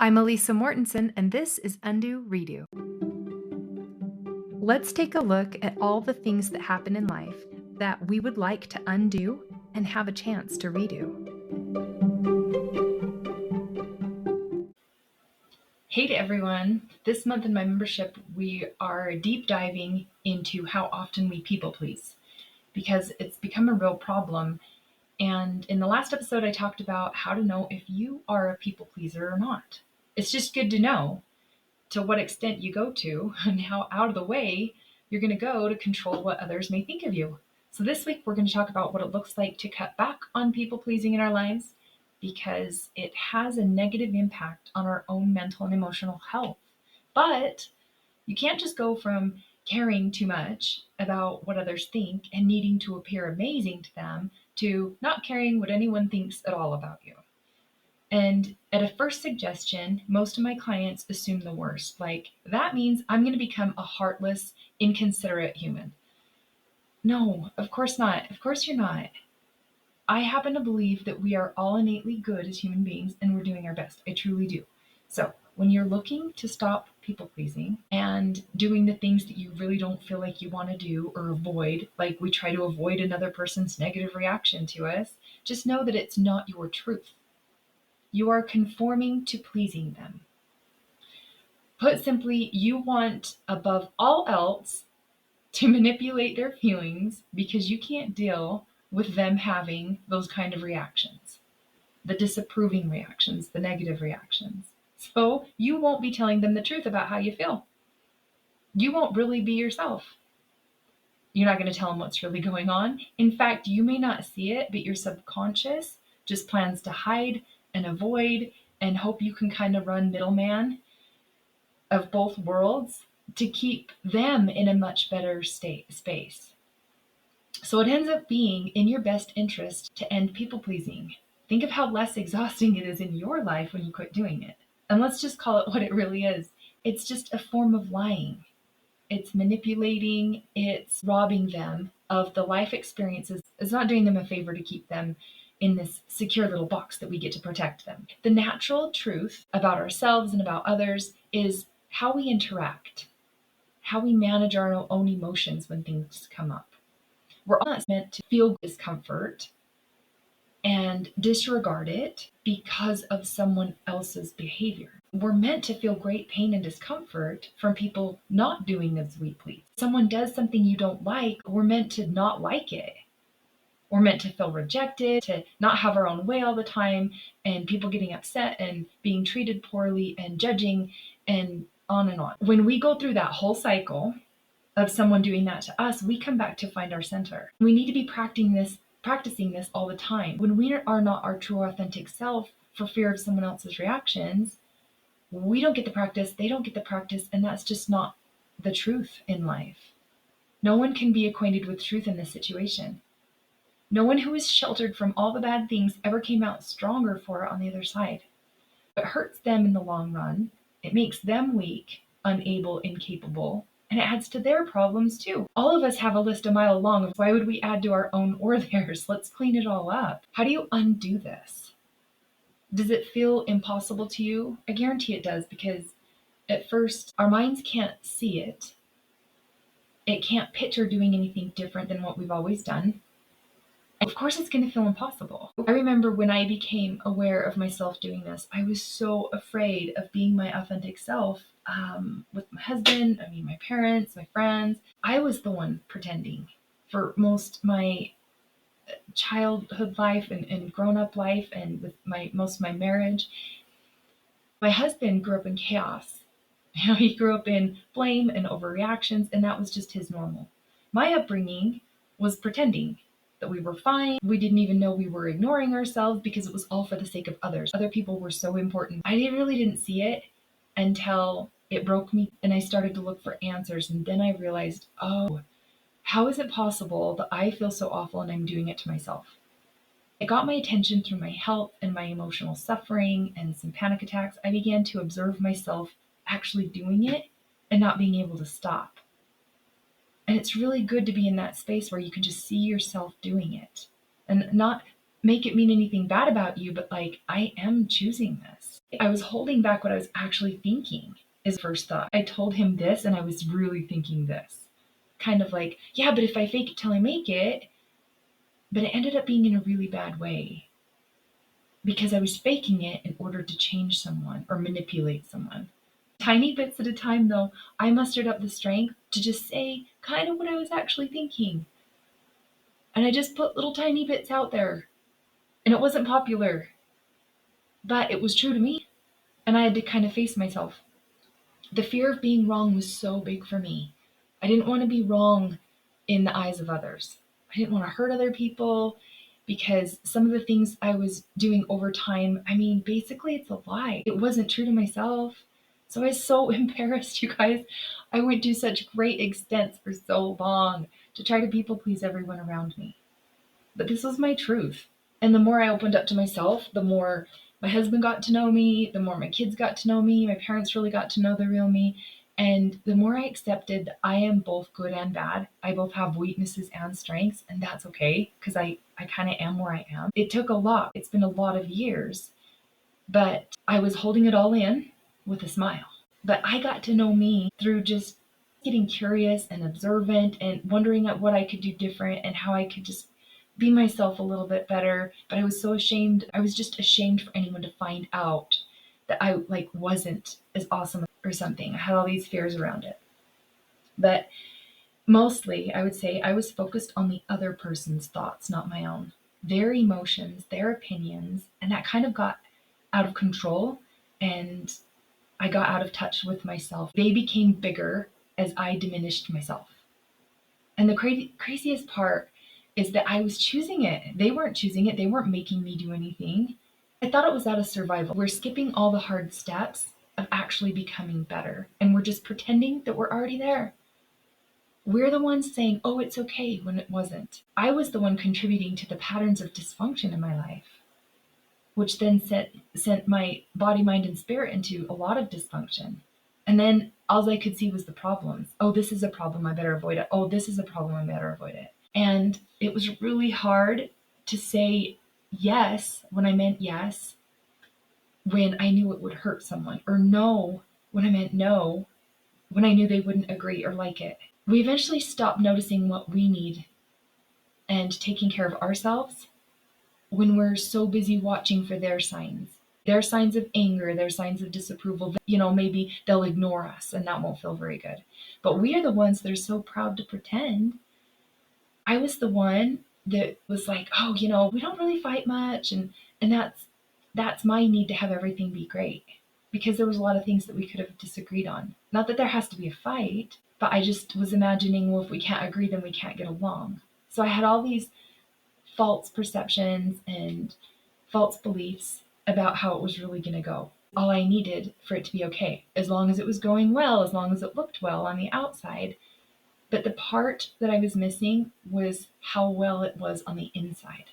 I'm Elisa Mortensen, and this is Undo Redo. Let's take a look at all the things that happen in life that we would like to undo and have a chance to redo. Hey to everyone. This month in my membership, we are deep diving into how often we people please because it's become a real problem. And in the last episode, I talked about how to know if you are a people pleaser or not. It's just good to know to what extent you go to and how out of the way you're going to go to control what others may think of you. So this week, we're going to talk about what it looks like to cut back on people pleasing in our lives because it has a negative impact on our own mental and emotional health. But you can't just go from caring too much about what others think and needing to appear amazing to them to not caring what anyone thinks at all about you. And at a first suggestion, most of my clients assume the worst. Like, that means I'm going to become a heartless, inconsiderate human. No, of course not. Of course you're not. I happen to believe that we are all innately good as human beings and we're doing our best. I truly do. So when you're looking to stop people pleasing and doing the things that you really don't feel like you want to do or avoid, like we try to avoid another person's negative reaction to us, just know that it's not your truth. You are conforming to pleasing them. Put simply, you want, above all else, to manipulate their feelings because you can't deal with them having those kind of reactions, the disapproving reactions, the negative reactions. So you won't be telling them the truth about how you feel. You won't really be yourself. You're not going to tell them what's really going on. In fact, you may not see it, but your subconscious just plans to hide and avoid and hope you can kind of run middleman of both worlds to keep them in a much better space. So it ends up being in your best interest to end people pleasing. Think of how less exhausting it is in your life when you quit doing it. And let's just call it what it really is. It's just a form of lying. It's manipulating, it's robbing them of the life experiences. It's not doing them a favor to keep them in this secure little box that we get to protect them. The natural truth about ourselves and about others is how we interact, how we manage our own emotions when things come up. We're all meant to feel discomfort and disregard it because of someone else's behavior. We're meant to feel great pain and discomfort from people not doing as we please. Someone does something you don't like, we're meant to not like it. We're meant to feel rejected, to not have our own way all the time, and people getting upset and being treated poorly and judging and on and on. When we go through that whole cycle of someone doing that to us, we come back to find our center. We need to be practicing this all the time. When we are not our true authentic self for fear of someone else's reactions, we don't get the practice, they don't get the practice, and that's just not the truth in life. No one can be acquainted with truth in this situation. No one who is sheltered from all the bad things ever came out stronger for it on the other side. It hurts them in the long run. It makes them weak, unable, incapable, and it adds to their problems too. All of us have a list a mile long of why would we add to our own or theirs? Let's clean it all up. How do you undo this? Does it feel impossible to you? I guarantee it does, because at first our minds can't see it. It can't picture doing anything different than what we've always done. Of course, it's going to feel impossible. I remember when I became aware of myself doing this, I was so afraid of being my authentic self with my husband, my parents, my friends. I was the one pretending for most of my childhood life and grown-up life and with most of my marriage. My husband grew up in chaos. He grew up in blame and overreactions, and that was just his normal. My upbringing was pretending that we were fine. We didn't even know we were ignoring ourselves because it was all for the sake of others. Other people were so important. I really didn't see it until it broke me and I started to look for answers. And then I realized, oh, how is it possible that I feel so awful and I'm doing it to myself? It got my attention through my health and my emotional suffering and some panic attacks. I began to observe myself actually doing it and not being able to stop. And it's really good to be in that space where you can just see yourself doing it and not make it mean anything bad about you, but like, I am choosing this. I was holding back what I was actually thinking, is the first thought. I told him this and I was really thinking this. Kind of like, yeah, but if I fake it till I make it, but it ended up being in a really bad way because I was faking it in order to change someone or manipulate someone. Tiny bits at a time, though, I mustered up the strength to just say kind of what I was actually thinking. And I just put little tiny bits out there. And it wasn't popular, but it was true to me. And I had to kind of face myself. The fear of being wrong was so big for me. I didn't want to be wrong in the eyes of others. I didn't want to hurt other people because some of the things I was doing over time, I mean, basically it's a lie. It wasn't true to myself. So I was so embarrassed, you guys. I went to such great extents for so long to try to people please everyone around me. But this was my truth. And the more I opened up to myself, the more my husband got to know me, the more my kids got to know me, my parents really got to know the real me. And the more I accepted that I am both good and bad, I both have weaknesses and strengths, and that's okay because I kind of am where I am. It took a lot. It's been a lot of years, but I was holding it all in with a smile. But I got to know me through just getting curious and observant and wondering at what I could do different and how I could just be myself a little bit better. But I was so ashamed. I was just ashamed for anyone to find out that I like wasn't as awesome or something. I had all these fears around it. But mostly, I would say I was focused on the other person's thoughts, not my own. Their emotions, their opinions, and that kind of got out of control and I got out of touch with myself. They became bigger as I diminished myself. And the craziest part is that I was choosing it. They weren't choosing it. They weren't making me do anything. I thought it was out of survival. We're skipping all the hard steps of actually becoming better. And we're just pretending that we're already there. We're the ones saying, oh, it's okay, when it wasn't. I was the one contributing to the patterns of dysfunction in my life, which then sent my body, mind, and spirit into a lot of dysfunction. And then all I could see was the problems. Oh, this is a problem, I better avoid it. Oh, this is a problem, I better avoid it. And it was really hard to say yes when I meant yes, when I knew it would hurt someone, or no when I meant no, when I knew they wouldn't agree or like it. We eventually stopped noticing what we need and taking care of ourselves when we're so busy watching for their signs of anger, their signs of disapproval. Maybe they'll ignore us and that won't feel very good. But we are the ones that are so proud to pretend. I was the one that was like, oh, we don't really fight much. And that's my need to have everything be great. Because there was a lot of things that we could have disagreed on. Not that there has to be a fight, but I just was imagining, well, if we can't agree, then we can't get along. So I had all these false perceptions and false beliefs about how it was really going to go. All I needed for it to be okay, as long as it was going well, as long as it looked well on the outside. But the part that I was missing was how well it was on the inside.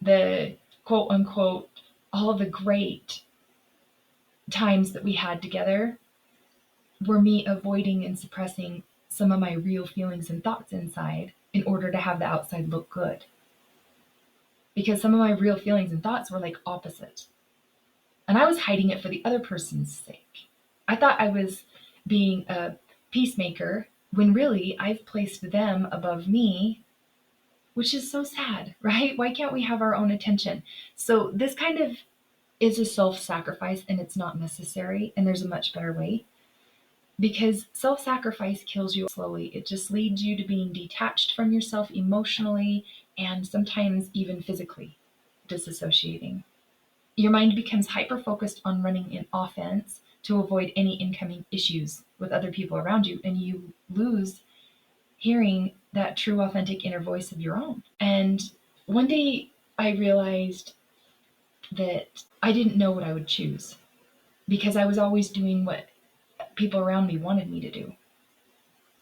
The quote unquote, all of the great times that we had together were me avoiding and suppressing some of my real feelings and thoughts inside in order to have the outside look good. Because some of my real feelings and thoughts were like opposite. And I was hiding it for the other person's sake. I thought I was being a peacemaker when really I've placed them above me, which is so sad, right? Why can't we have our own attention? So this kind of is a self-sacrifice and it's not necessary. And there's a much better way. Because self-sacrifice kills you slowly. It just leads you to being detached from yourself emotionally and sometimes even physically disassociating. Your mind becomes hyper-focused on running an offense to avoid any incoming issues with other people around you, and you lose hearing that true, authentic inner voice of your own. And one day I realized that I didn't know what I would choose because I was always doing what people around me wanted me to do.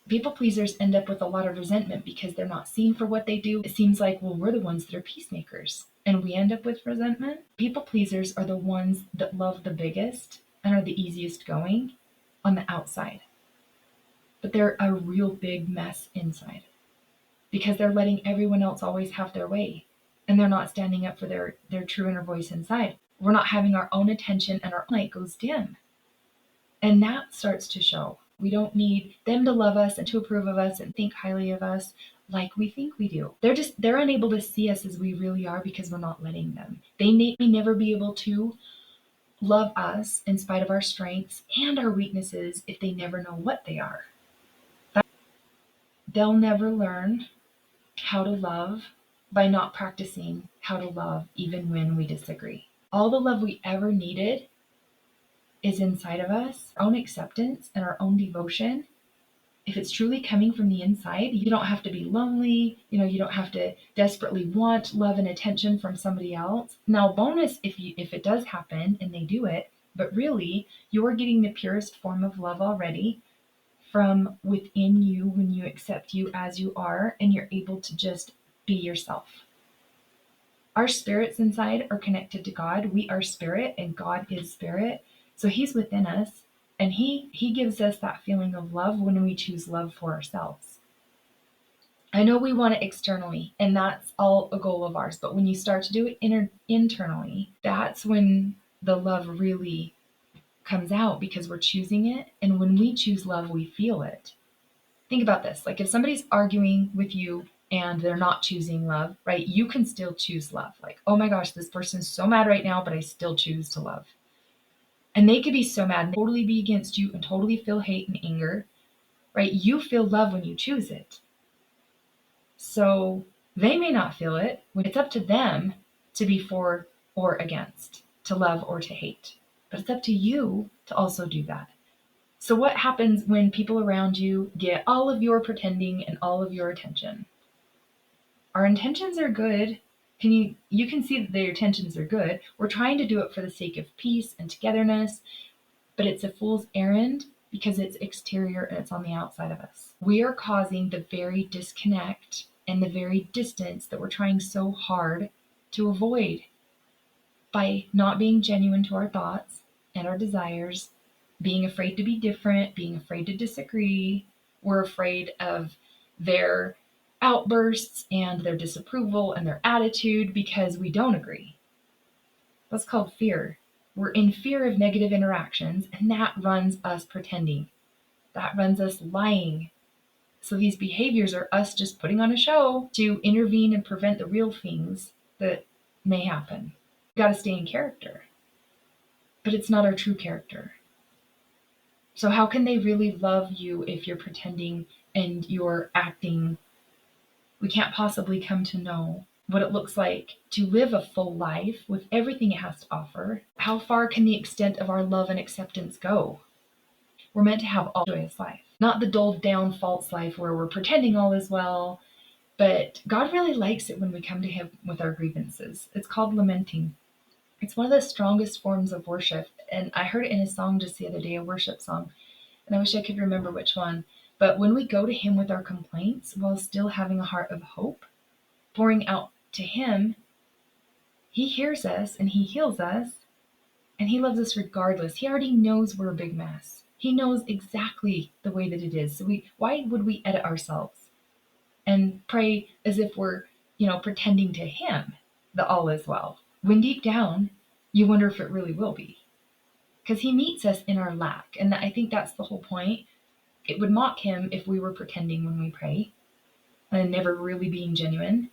People pleasers end up with a lot of resentment because they're not seen for what they do. It seems like, well, we're the ones that are peacemakers, and we end up with resentment. People pleasers are the ones that love the biggest and are the easiest going on the outside, but they're a real big mess inside. because they're letting everyone else always have their way, and they're not standing up for their true inner voice inside. We're not having our own attention, and our light goes dim. And that starts to show. We don't need them to love us and to approve of us and think highly of us like we think we do. They're unable to see us as we really are because we're not letting them. They may never be able to love us in spite of our strengths and our weaknesses if they never know what they are. They'll never learn how to love by not practicing how to love even when we disagree. All the love we ever needed is inside of us, our own acceptance and our own devotion. If it's truly coming from the inside, you don't have to be lonely, you don't have to desperately want love and attention from somebody else. Now, bonus if it does happen and they do it, but really you're getting the purest form of love already from within you when you accept you as you are and you're able to just be yourself. Our spirits inside are connected to God. We are spirit and God is spirit. So he's within us, and he gives us that feeling of love when we choose love for ourselves. I know we want it externally, and that's all a goal of ours. But when you start to do it internally, that's when the love really comes out, because we're choosing it. And when we choose love, we feel it. Think about this. Like if somebody's arguing with you and they're not choosing love, right? You can still choose love. Like, oh my gosh, this person's so mad right now, but I still choose to love. And they could be so mad and totally be against you and totally feel hate and anger, right? You feel love when you choose it. So they may not feel it. It's up to them to be for or against, to love or to hate. But it's up to you to also do that. So what happens when people around you get all of your pretending and all of your attention? Our intentions are good. You can see that their intentions are good. We're trying to do it for the sake of peace and togetherness, but it's a fool's errand because it's exterior and it's on the outside of us. We are causing the very disconnect and the very distance that we're trying so hard to avoid by not being genuine to our thoughts and our desires, being afraid to be different, being afraid to disagree. We're afraid of their outbursts and their disapproval and their attitude because we don't agree. That's called fear. We're in fear of negative interactions, and that runs us pretending. That runs us lying. So these behaviors are us just putting on a show to intervene and prevent the real things that may happen. We've got to stay in character. But it's not our true character. So how can they really love you if you're pretending and you're acting? We can't possibly come to know what it looks like to live a full life with everything it has to offer. How far can the extent of our love and acceptance go? We're meant to have a joyous life, not the dulled down false life where we're pretending all is well. But God really likes it when we come to him with our grievances. It's called lamenting. It's one of the strongest forms of worship. And I heard it in a song just the other day, a worship song. And I wish I could remember which one. But when we go to him with our complaints while still having a heart of hope, pouring out to him, he hears us and he heals us and he loves us regardless. He already knows we're a big mess. He knows exactly the way that it is. So why would we edit ourselves and pray as if we're, pretending to him that all is well, when deep down you wonder if it really will be? Because he meets us in our lack. And I think that's the whole point. It would mock him if we were pretending when we pray and never really being genuine.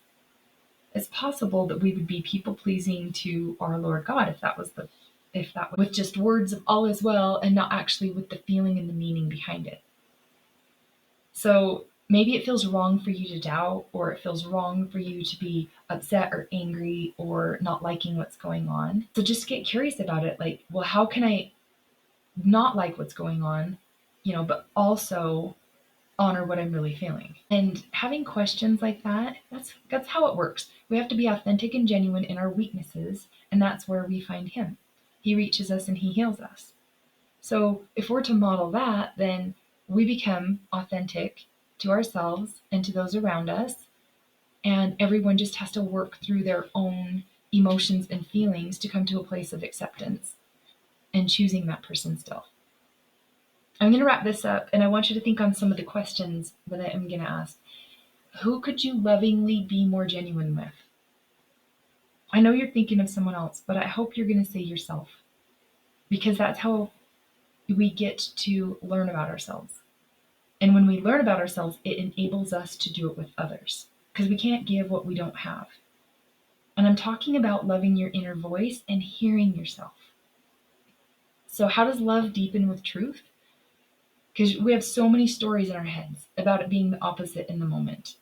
It's possible that we would be people pleasing to our Lord God if that was with just words of all is well and not actually with the feeling and the meaning behind it. So maybe it feels wrong for you to doubt, or it feels wrong for you to be upset or angry or not liking what's going on. So just get curious about it. Like, well, how can I not like what's going on, but also honor what I'm really feeling? And having questions like that, that's how it works. We have to be authentic and genuine in our weaknesses, and that's where we find him. He reaches us and he heals us. So if we're to model that, then we become authentic to ourselves and to those around us, and everyone just has to work through their own emotions and feelings to come to a place of acceptance and choosing that person still. I'm going to wrap this up, and I want you to think on some of the questions that I'm going to ask. Who could you lovingly be more genuine with? I know you're thinking of someone else, but I hope you're going to say yourself, because that's how we get to learn about ourselves. And when we learn about ourselves, it enables us to do it with others, because we can't give what we don't have. And I'm talking about loving your inner voice and hearing yourself. So, how does love deepen with truth? Because we have so many stories in our heads about it being the opposite in the moment.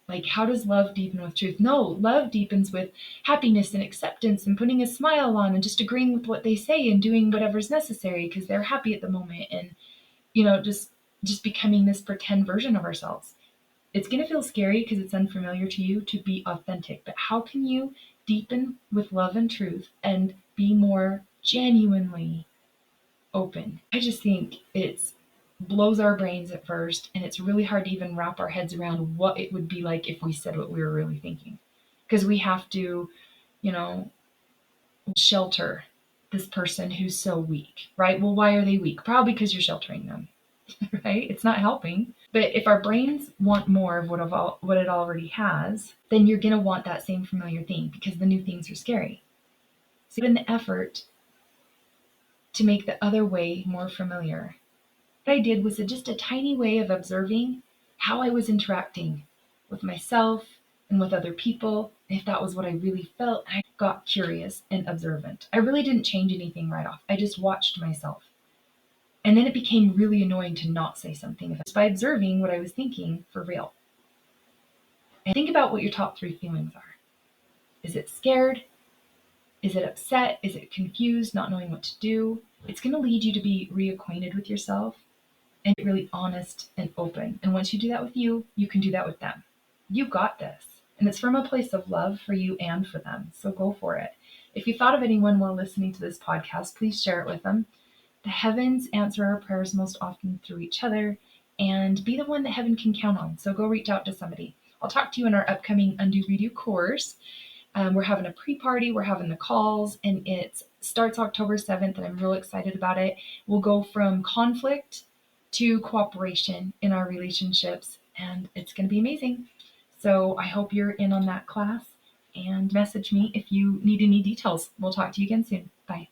Like, how does love deepen with truth? No, love deepens with happiness and acceptance and putting a smile on and just agreeing with what they say and doing whatever's necessary because they're happy at the moment, and just becoming this pretend version of ourselves. It's going to feel scary because it's unfamiliar to you to be authentic, but how can you deepen with love and truth and be more genuinely open? I just think it's blows our brains at first, and it's really hard to even wrap our heads around what it would be like if we said what we were really thinking. Because we have to, you know, shelter this person who's so weak, right? Well, why are they weak? Probably because you're sheltering them, right? It's not helping. But if our brains want more of what it already has, then you're going to want that same familiar thing because the new things are scary. So put in the effort to make the other way more familiar. What I did was just a tiny way of observing how I was interacting with myself and with other people, if that was what I really felt. I got curious and observant. I really didn't change anything right off. I just watched myself. And then it became really annoying to not say something just by observing what I was thinking for real. And think about what your top 3 feelings are. Is it scared? Is it upset? Is it confused, not knowing what to do? It's going to lead you to be reacquainted with yourself and really honest and open. And once you do that with you, you can do that with them. You got this. And it's from a place of love for you and for them. So go for it. If you thought of anyone while listening to this podcast, please share it with them. The heavens answer our prayers most often through each other, and be the one that heaven can count on. So go reach out to somebody. I'll talk to you in our upcoming Undo Redo course. We're having a pre-party, we're having the calls, and it starts October 7th, and I'm real excited about it. We'll go from conflict to cooperation in our relationships, and it's going to be amazing. So I hope you're in on that class, and message me if you need any details. We'll talk to you again soon. Bye.